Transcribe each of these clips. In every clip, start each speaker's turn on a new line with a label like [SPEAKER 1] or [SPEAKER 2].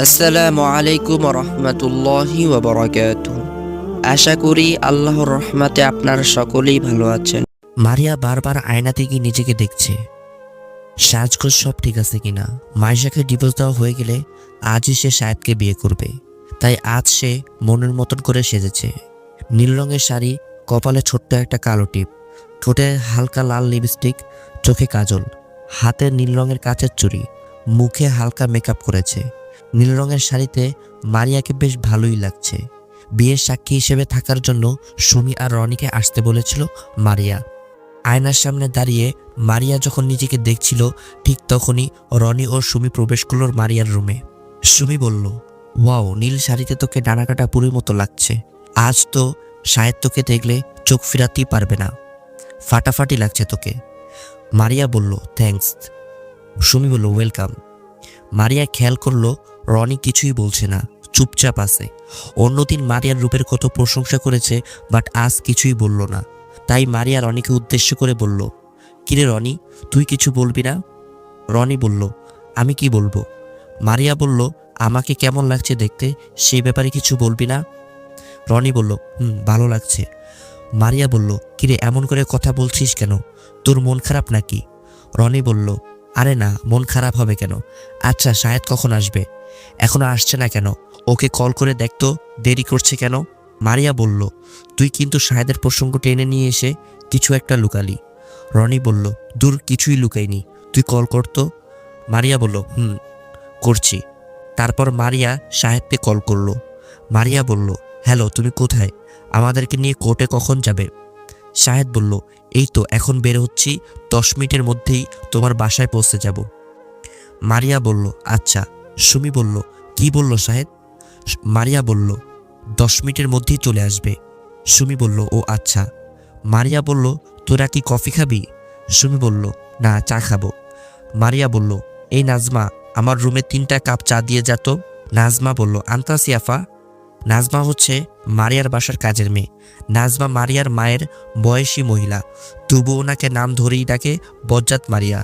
[SPEAKER 1] আসসালামু আলাইকুম রহমতুল্লাহি ওয়াবারাকাতুহু। আশা করি আল্লাহর রহমতে আপনারা সকলেই ভালো আছেন।
[SPEAKER 2] মারিয়া বারবার আয়নাতে গিয়ে নিজেকে দেখছে, সাজগোজ সব ঠিক আছে কিনা। মাইশাকে ডিভোর্স দেওয়া হয়ে গেলে আজই সে শাহেদকে বিয়ে করবে, তাই আজ সে মনের মতন করে সেজেছে। নীল রঙের শাড়ি, কপালে ছোট্ট একটা কালো টিপ, ঠোঁটে হালকা লাল লিপস্টিক, চোখে কাজল, হাতে নীল রঙের কাচের চুড়ি, মুখে হালকা মেকআপ করেছে। নীল রঙের শাড়িতে মারিয়াকে বেশ ভালোই লাগছে। বিয়ের সাক্ষী হিসেবে থাকার জন্য সুমি আর রনিকে আসতে বলেছিল মারিয়া। আয়নার সামনে দাঁড়িয়ে মারিয়া যখন নিজেকে দেখছিল, ঠিক তখনই রনি ও সুমি প্রবেশ করল মারিয়ার রুমে। সুমি বলল, ওয়াও, নীল শাড়িতে তোকে ডানাকাটা পুরীর মতো লাগছে। আজ তো শাহেদ তোকে দেখলে চোখ ফিরাতেই পারবে না, ফাটাফাটি লাগছে তোকে। মারিয়া বলল, থ্যাঙ্কস। সুমি বলল, ওয়েলকাম। মারিয়া খেয়াল করলো রনি কিছুই বলছে না, চুপচাপ আছে। অন্যদিন মারিয়ার রূপের কত প্রশংসা করেছে, বাট আজ কিছুই বলল না। তাই মারিয়া রনিকে উদ্দেশ্য করে বলল, কিরে রনি, তুই কিছু বলবি না? রনি বলল, আমি কি বলবো? মারিয়া বলল, আমাকে কেমন লাগছে দেখতে, সেই ব্যাপারে কিছু বলবি না? রনি বলল, ভালো লাগছে। মারিয়া বলল, কিরে এমন করে কথা বলছিস কেন? তোর মন খারাপ নাকি? রনি বলল, আরে না, মন খারাপ হবে কেন? আচ্ছা, শাহেদ কখন আসবে? এখনো আসছে না কেন? ওকে কল করে দেখতো, দেরি করছে কেন? মারিয়া বলল, তুই কিন্তু শাহেদের প্রসঙ্গ টেনে নিয়ে এসে কিছু একটা লুকালি। রনি বলল, দূর, কিছুই লুকাইনি, তুই কল করতো। মারিয়া বলল, করছি। তারপর মারিয়া শাহেদকে কল করলো। মারিয়া বলল, হ্যালো, তুমি কোথায়? আমাদেরকে নিয়ে কোর্টে কখন যাবে? শাহেদ বলল, এই তো এখন বের হচ্ছি, 10 মিনিটের মধ্যেই তোমার বাসায় পৌঁছে যাব। মারিয়া বলল, আচ্ছা। সুমি বলল, কি বলল শাহেদ? মারিয়া বলল, 10 মিনিটের মধ্যেই চলে আসবে। সুমি বলল, ও আচ্ছা। মারিয়া বলল, তোরা কি কফি খাবি? সুমি বলল, না, চা খাবো। মারিয়া বলল, এই নাজমা, আমার রুমে 3টা কাপ চা দিয়ে যেত। নাজমা বলল, আনতাসি আফা। নাজমা হচ্ছে মারিয়ার বাসার কাজের মেয়ে। নাজমা মারিয়ার মায়ের বয়সী মহিলা, তবু ওনাকে নাম ধরেই ডাকে বজ্জাত মারিয়া।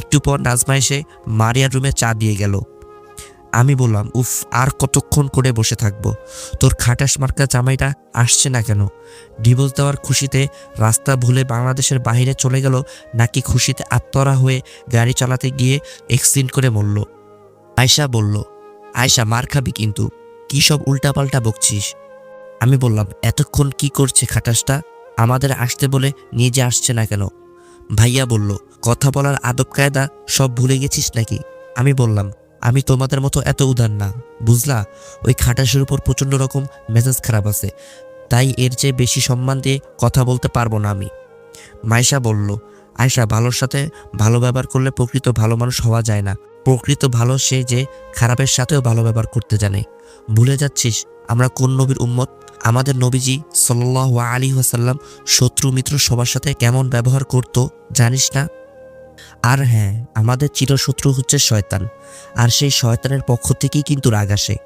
[SPEAKER 2] একটু পর নাজমা এসে মারিয়ার রুমে চা দিয়ে গেল। আমি বললাম, উফ, আর কতক্ষণ করে বসে থাকবো? তোর খাটাস মার্কা জামাইটা আসছে না কেন? ডিভোর্স দেওয়ার খুশিতে রাস্তা ভুলে বাংলাদেশের বাইরে চলে গেল, নাকি খুশিতে আত্মহারা হয়ে গাড়ি চালাতে গিয়ে অ্যাক্সিডেন্ট করে মরল? আয়শা বলল, আয়শা, মার খাবি কিন্তু, কি সব উল্টাপাল্টা বকছিস? আমি বললাম, এতক্ষণ কি করছে খাটাসটা? আমাদের আসতে বলে নিজে আসছে না কেন? ভাইয়া বলল, কথা বলার আদব কায়দা সব ভুলে গেছিস নাকি? আমি বললাম, আমি তোমাদের মতো এত উদার না, বুঝলা? ওই খাটাসের উপর প্রচণ্ড রকম মেজাজ খারাপ আছে, তাই এর চেয়ে বেশি সম্মান দিয়ে কথা বলতে পারবো না আমি। মাইশা বলল, আয়শা, ভালোর সাথে ভালো ব্যবহার করলে প্রকৃত ভালো মানুষ হওয়া যায় না। প্রকৃত ভালো সে যে খারাপের সাথেও ভালো ব্যবহার করতে জানে। ভুলে যাচ্ছিস আমরা কোন নবীর উম্মত? আমাদের নবীজি সাল্লাল্লাহু আলাইহি ওয়াসাল্লাম শত্রু মিত্র সবার সাথে কেমন ব্যবহার করত জানিস না? আর হ্যাঁ, আমাদের চিরশত্রু হচ্ছে শয়তান, আর সেই শয়তানের পক্ষ থেকেই কিন্তু রাগ আসে।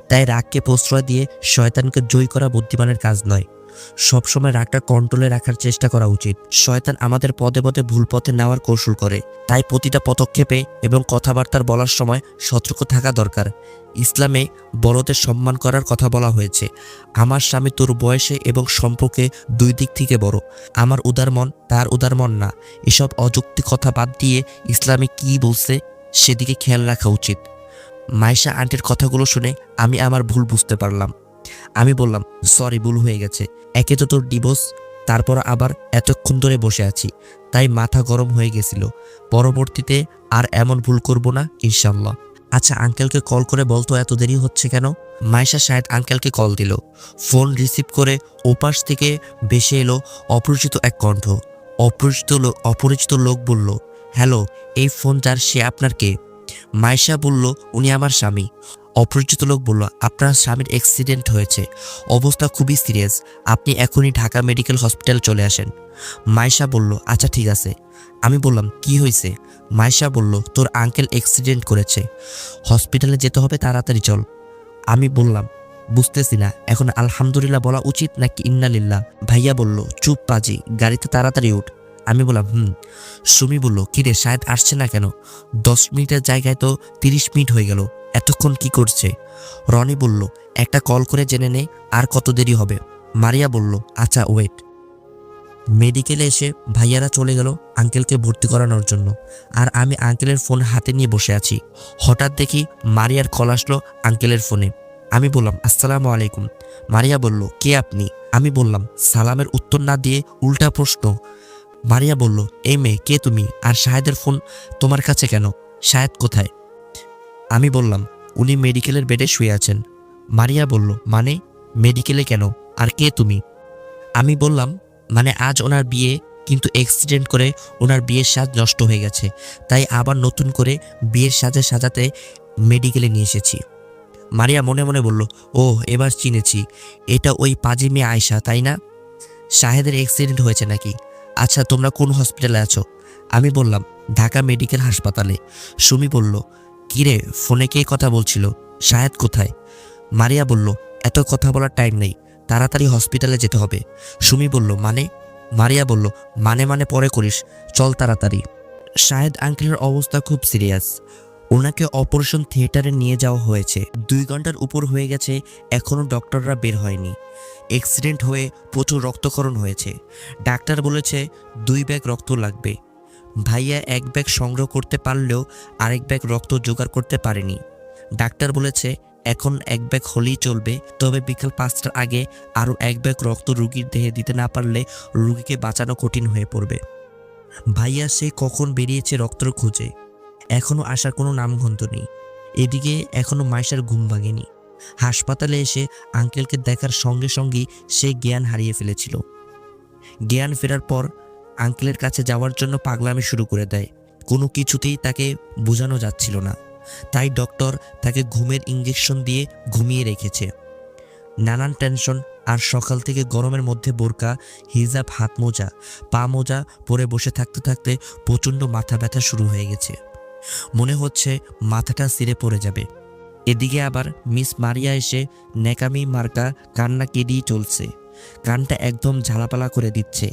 [SPEAKER 2] তাই রাগকে প্রশ্রয় দিয়ে শয়তানকে জয়ী করা বুদ্ধিমানের কাজ নয়। সবসময় রাগটা কন্ট্রোলে রাখার চেষ্টা করা উচিত। শয়তান আমাদের পদে পদে ভুল পথে নেওয়ার কৌশল করে, তাই প্রতিটা পদক্ষেপে এবং কথাবার্তার বলার সময় সতর্ক থাকা দরকার। ইসলামে বড়দের সম্মান করার কথা বলা হয়েছে। আমার স্বামী তোর বয়সে এবং সম্পর্কে 2 দিক থেকে বড়। আমার উদার মন তার উদার মন না। এসব অযৌক্তিক কথা বাদ দিয়ে ইসলামে কি বলছে সেদিকে খেয়াল রাখা উচিত। মাইশা আন্টির কথাগুলো শুনে আমি আমার ভুল বুঝতে পারলাম। আমি বললাম, সরি, ভুল হয়ে গেছে। একে তো তোর ডিভোর্স, তারপর আবার এতক্ষণ ধরে বসে আছি, তাই মাথা গরম হয়ে গেছিল। পরবর্তীতে আর এমন ভুল করব না ইনশাল্লাহ। আচ্ছা, আঙ্কেলকে কল করে বলতো এত দেরি হচ্ছে কেন? মাইশা শাহেদ আঙ্কেলকে কল দিল। ফোন রিসিভ করে ওপাশ থেকে ভেসে এলো অপরিচিত এক কণ্ঠ। অপরিচিত লোক বলল, হ্যালো, এই ফোন যার সে আপনার কে? মাইশা বলল, উনি আমার স্বামী। অপরিচিত লোক বলল, আপনার স্বামীর অ্যাক্সিডেন্ট হয়েছে, অবস্থা খুবই সিরিয়াস, আপনি এখনই ঢাকা মেডিকেল হসপিটাল চলে আসেন। মাইশা বলল, আচ্ছা ঠিক আছে। আমি বললাম, কি হয়েছে? মাইশা বলল, তোর আঙ্কেল অ্যাক্সিডেন্ট করেছে, হসপিটালে যেতে হবে, তাড়াতাড়ি চল। আমি বললাম, বুঝতেছি না এখন আলহামদুলিল্লাহ বলা উচিত নাকি ইন্নালিল্লাহ। ভাইয়া বলল, চুপ পাজি, গাড়িতে তাড়াতাড়ি উঠ। আমি বললাম সুমি বলল, কিরে শাহেদ আসছে না কেন? 10 মিনিটের জায়গায় তো 30 মিনিট হয়ে গেল, এতক্ষণ কি করছে? রনি বলল, একটা কল করে জেনে নে আর কত দেরি হবে। মারিয়া বলল, আচ্ছা ওয়েট। মেডিকেলে এসে ভাইয়ারা চলে গেল আঙ্কেলকে ভর্তি করানোর জন্য, আর আমি আঙ্কেলের ফোন হাতে নিয়ে বসে আছি। হঠাৎ দেখি মারিয়ার কল আসলো আঙ্কেলের ফোনে। আমি বললাম, আসসালামু আলাইকুম। মারিয়া বলল, কে আপনি? আমি বললাম, সালামের উত্তর না দিয়ে উল্টা প্রশ্ন। মারিয়া বলল, এই মেয়ে কে তুমি, আর শাহেদের ফোন তোমার কাছে কেন? শাহেদ কোথায়? আমি বললাম, উনি মেডিকেলের বেডে শুয়ে আছেন। মারিয়া বলল, মানে মেডিকেলে কেন, আর কে তুমি? আমি বললাম, মানে আজ ওনার বিয়ে, কিন্তু অ্যাক্সিডেন্ট করে ওনার বিয়ের সাজ নষ্ট হয়ে গেছে, তাই আবার নতুন করে বিয়ের সাজে সাজাতে মেডিকেলে নিয়ে এসেছি। মারিয়া মনে মনে বলল, ও এবার চিনেছি, এটা ওই পাজি মেয়ে আয়শা, তাই না? শাহেদের অ্যাক্সিডেন্ট হয়েছে নাকি? আচ্ছা তোমরা কোন হসপিটালে আছো? আমি বললাম, ঢাকা মেডিকেল হাসপাতালে। সুমি বলল, কিরে ফোনে কে কথা বলছিল, শাহেদ কোথায়? মারিয়া বলল, এত কথা বলার টাইম নেই, তাড়াতাড়ি হসপিটালে যেতে হবে। সুমি বলল, মানে? মারিয়া বলল, মানে পরে করিস, চল তাড়াতাড়ি। শাহেদ আঙ্কেলের অবস্থা খুব সিরিয়াস, ওনাকে অপারেশন থিয়েটারে নিয়ে যাওয়া হয়েছে। 2 ঘন্টার উপর হয়ে গেছে, এখনও ডক্টররা বের হয়নি। অ্যাক্সিডেন্ট হয়ে প্রচুর রক্তক্ষরণ হয়েছে। ডাক্তার বলেছে 2 ব্যাগ রক্ত লাগবে। ভাইয়া 1 ব্যাগ সংগ্রহ করতে পারলেও আরেক ব্যাগ রক্ত জোগাড় করতে পারেনি। ডাক্তার বলেছে এখন 1 ব্যাগ হলেই চলবে, তবে বিকাল 5টার আগে আরও 1 ব্যাগ রক্ত রুগীর দেহে দিতে না পারলে রুগীকে বাঁচানো কঠিন হয়ে পড়বে। ভাইয়া সে কখন বেরিয়েছে রক্তর খোঁজে, এখনও আসার কোনো নামগন্ধ নেই। এদিকে এখনও মাইশার ঘুম ভাঙেনি। হাসপাতালে এসে আঙ্কেলকে দেখার সঙ্গে সঙ্গেই সে জ্ঞান হারিয়ে ফেলেছিল। জ্ঞান ফেরার পর আঙ্কেলের কাছে যাওয়ার জন্য পাগলামি শুরু করে দেয়। কোনো কিছুতেই তাকে বোঝানো যাচ্ছিল না, তাই ডক্টর তাকে ঘুমের ইঞ্জেকশন দিয়ে ঘুমিয়ে রেখেছে। নানান টেনশন, আর সকাল থেকে গরমের মধ্যে বোরকা, হিজাব, হাত মোজা, পা মোজা পরে বসে থাকতে থাকতে প্রচণ্ড মাথা ব্যথা শুরু হয়ে গেছে। মনে হচ্ছে মাথাটা ছিঁড়ে পড়ে যাবে। এদিকে আবার মিস মারিয়া এসে নেকামি মার্কা কান্না কেঁদেই চলছে। কানটা একদম ঝালাপালা করে দিচ্ছে।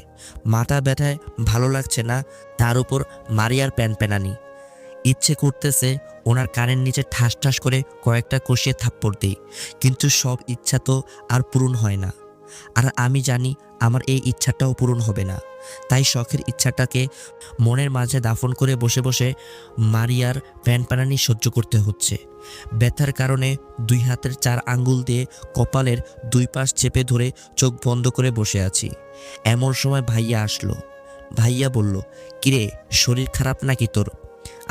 [SPEAKER 2] মাথা ব্যথায় ভালো লাগছে না, তার উপর মারিয়ার প্যানপ্যানানি। ইচ্ছে করতেছে ওনার কানের নিচে ঠাস ঠাস করে কয়েকটা কষিয়ে থাপ্পড় দিই, কিন্তু সব ইচ্ছা তো আর পূরণ হয় না। আর আমি জানি আমার এই ইচ্ছাটাও পূরণ হবে না, তাই শখের ইচ্ছাটাকে মনের মাঝে দাফন করে বসে বসে মারিয়ার প্যানপ্যানানি সহ্য করতে হচ্ছে। ব্যথার কারণে 2 হাতের 4 আঙ্গুল দিয়ে কপালের 2 পাশ চেপে ধরে চোখ বন্ধ করে বসে আছি। এমন সময় ভাইয়া আসলো। ভাইয়া বলল, কিরে শরীর খারাপ নাকি তোর?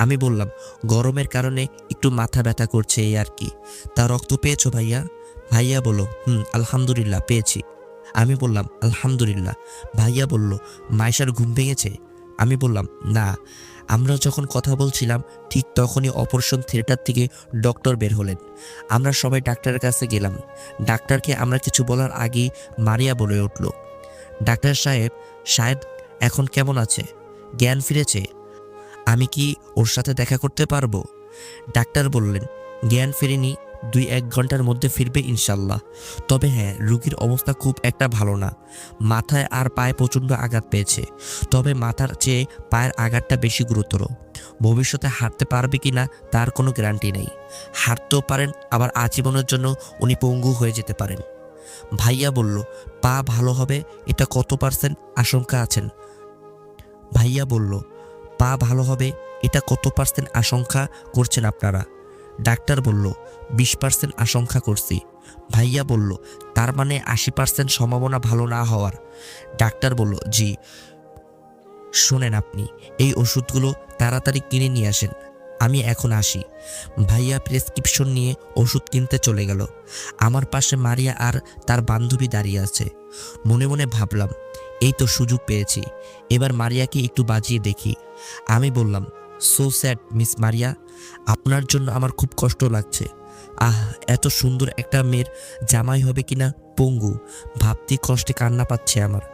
[SPEAKER 2] আমি বললাম, গরমের কারণে একটু মাথা ব্যথা করছে এই আর কি। তা রক্ত পেয়েছো ভাইয়া? ভাইয়া বলল, আলহামদুলিল্লাহ পেয়েছি। আমি বললাম, আলহামদুলিল্লাহ। ভাইয়া বলল, মাইশার ঘুম ভেঙেছে? আমি বললাম, না। আমরা যখন কথা বলছিলাম ঠিক তখনই অপারেশন থিয়েটার থেকে ডক্টর বের হলেন। আমরা সবাই ডাক্তারের কাছে গেলাম। ডাক্তারকে আমরা কিছু বলার আগেই মারিয়া বলে উঠল, ডাক্তার সাহেব, শাহেদ এখন কেমন আছে? জ্ঞান ফিরেছে? আমি কি ওর সাথে দেখা করতে পারবো? ডাক্তার বললেন, জ্ঞান ফেরেনি, 2-1 ঘন্টার মধ্যে ফিরবে ইনশাল্লাহ। তবে হ্যাঁ, রুগীর অবস্থা খুব একটা ভালো না। মাথায় আর পায়ে প্রচণ্ড আঘাত পেয়েছে, তবে মাথার চেয়ে পায়ের আঘাতটা বেশি গুরুতর। ভবিষ্যতে হাঁটতে পারবে কি না তার কোনো গ্যারান্টি নেই। হাঁটতেও পারেন, আবার আজীবনের জন্য উনি পঙ্গু হয়ে যেতে পারেন। ভাইয়া বলল, পা ভালো হবে এটা কত পার্সেন্ট আশঙ্কা আছেন? ভাইয়া বলল, পা ভালো হবে এটা কত পার্সেন্ট আশঙ্কা করছেন আপনারা? ডাক্তার বলল, 20% আশঙ্কা করছি। ভাইয়া বলল, তার মানে 80% সম্ভাবনা ভালো না হওয়ার? ডাক্তার বলল, জি। শোনেন, আপনি এই ওষুধগুলো তাড়াতাড়ি কিনে নিয়ে আসেন, আমি এখন আসি। ভাইয়া প্রেসক্রিপশন নিয়ে ওষুধ কিনতে চলে গেল। আমার পাশে মারিয়া আর তার বান্ধবী দাঁড়িয়ে আছে। মনে মনে ভাবলাম, এই তো সুযোগ পেয়েছি, এবার মারিয়াকে একটু বাজিয়ে দেখি। আমি বললাম, সো স্যাড মিস মারিয়া, আপনার জন্য আমার খুব কষ্ট লাগছে। এত সুন্দর একটা মেয়ের জামাই হবে কিনা পঙ্গু, ভাবতে কষ্টে কান্না পাচ্ছে আমার।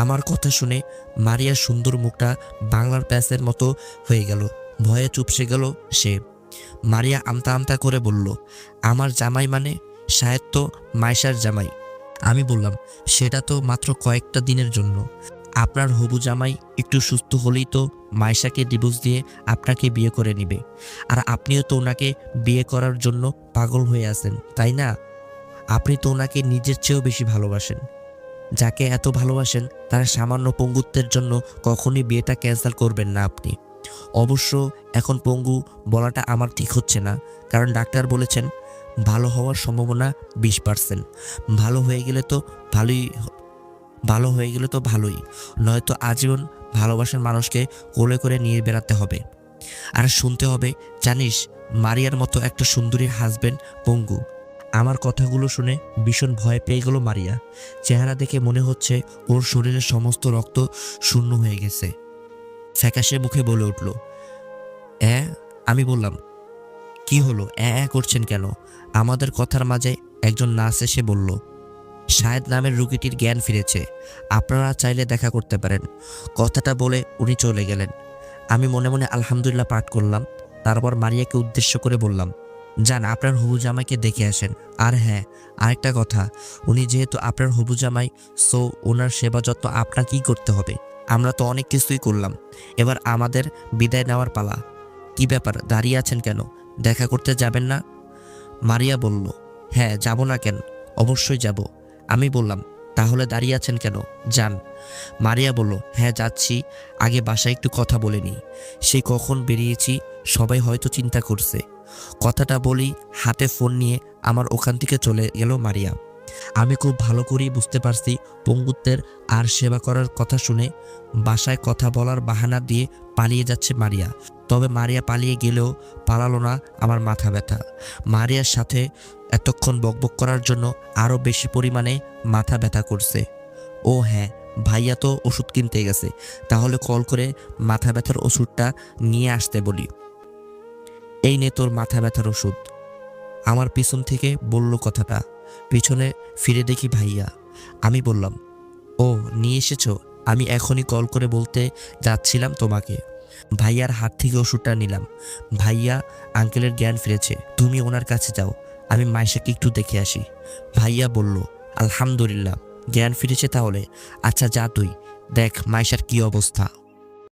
[SPEAKER 2] আমার কথা শুনে মারিয়ার সুন্দর মুখটা বাংলার প্যাসের মতো হয়ে গেল। ভয়ে চুপসে গেল সে। মারিয়া আমতা আমতা করে বলল, আমার জামাই মানে? শাহেদ তো মাইশার জামাই। আমি বললাম, সেটা তো মাত্র কয়েকটা দিনের জন্য, আপনার হবু জামাই একটু সুস্থ হলেই তো মাইশাকে ডিভোর্স দিয়ে আপনাকে বিয়ে করে নেবে, আর আপনিও তো ওনাকে বিয়ে করার জন্য পাগল হয়ে আছেন, তাই না? আপনি তো ওনাকে নিজের চেয়েও বেশি ভালোবাসেন। যাকে এত ভালোবাসেন তার সামান্য পঙ্গুত্বের জন্য কখনই বিয়েটা ক্যান্সেল করবেন না আপনি। অবশ্য এখন পঙ্গু বলাটা আমার ঠিক হচ্ছে না, কারণ ডাক্তার বলেছেন ভালো হওয়ার সম্ভাবনা 20%। ভালো হয়ে গেলে তো ভালোই, নয়তো আজীবন ভালোবাসার মানুষকে কোলে করে নিয়ে বেড়াতে হবে। আর শুনতে হবে, জানিস মারিয়ার মতো একটা সুন্দরীর হাজবেন্ড পঙ্গু। আমার কথাগুলো শুনে ভীষণ ভয় পেয়ে গেল মারিয়া। চেহারা দেখে মনে হচ্ছে ওর শরীরের সমস্ত রক্ত শূন্য হয়ে গেছে। ফ্যাকাশে মুখে বলে উঠল, আমি বললাম, কি হলো করছেন কেন? আমাদের কথার মাঝে একজন নার্স এসে বলল, শাহেদ নামের রোগীটির জ্ঞান ফিরেছে, আপনারা চাইলে দেখা করতে পারেন। কথাটা বলে উনি চলে গেলেন। আমি মনে মনে আলহামদুলিল্লাহ পাঠ করলাম। তারপর মারিয়াকে উদ্দেশ্য করে বললাম, যান আপনার হবু জামাইকে দেখে আসেন। আর হ্যাঁ, আরেকটা কথা, উনি যেহেতু আপনার হবু জামাই, সো ওনার সেবা যত্ন আপনাকেই করতে হবে। আমরা তো অনেক কিছুই করলাম, এবার আমাদের বিদায় নেওয়ার পালা। কি ব্যাপার, দাঁড়িয়ে আছেন কেন? দেখা করতে যাবেন না? মারিয়া বলল, হ্যাঁ যাব না কেন, অবশ্যই যাব। আমি বললাম, তাহলে দাঁড়িয়ে আছেন কেন, যান। মারিয়া বলল, হ্যাঁ যাচ্ছি, আগে বাসায় একটু কথা বলে নিই। সেই কখন বেরিয়েছি, সবাই হয়তো চিন্তা করছে। কথাটা বলি হাতে ফোন নিয়ে আমার ওখান থেকে চলে গেল মারিয়া। আমি খুব ভালো করেই বুঝতে পারছি পঙ্গুত্বের আর সেবা করার কথা শুনে বাসায় কথা বলার বাহানা দিয়ে পালিয়ে যাচ্ছে মারিয়া। তবে মারিয়া পালিয়ে গেলেও পালালো না আমার মাথা ব্যথা। মারিয়ার সাথে এতক্ষণ বকবক করার জন্য আরও বেশি পরিমাণে মাথা ব্যথা করছে। ও হ্যাঁ, ভাইয়া তো ওষুধ কিনতে গেছে, তাহলে কল করে মাথা ব্যথার ওষুধটা নিয়ে আসতে বলি। এই নে তোর মাথা ব্যথার ওষুধ, আমার পিছন থেকে বলল কথাটা। পিছনে ফিরে দেখি ভাইয়া। আমি বললাম, ও নিয়ে এসেছো? আমি এখনই কল করে বলতে যাচ্ছিলাম তোমাকে। ভাইয়ার হাত থেকে ওষুধটা নিলাম। ভাইয়া, আঙ্কেলের জ্ঞান ফিরেছে, তুমি ওনার কাছে যাও, আমি মাইশাকে একটু দেখে আসি। ভাইয়া বলল, আলহামদুলিল্লাহ জ্ঞান ফিরেছে তাহলে? আচ্ছা যা তুই দেখ মাইশার কি অবস্থা।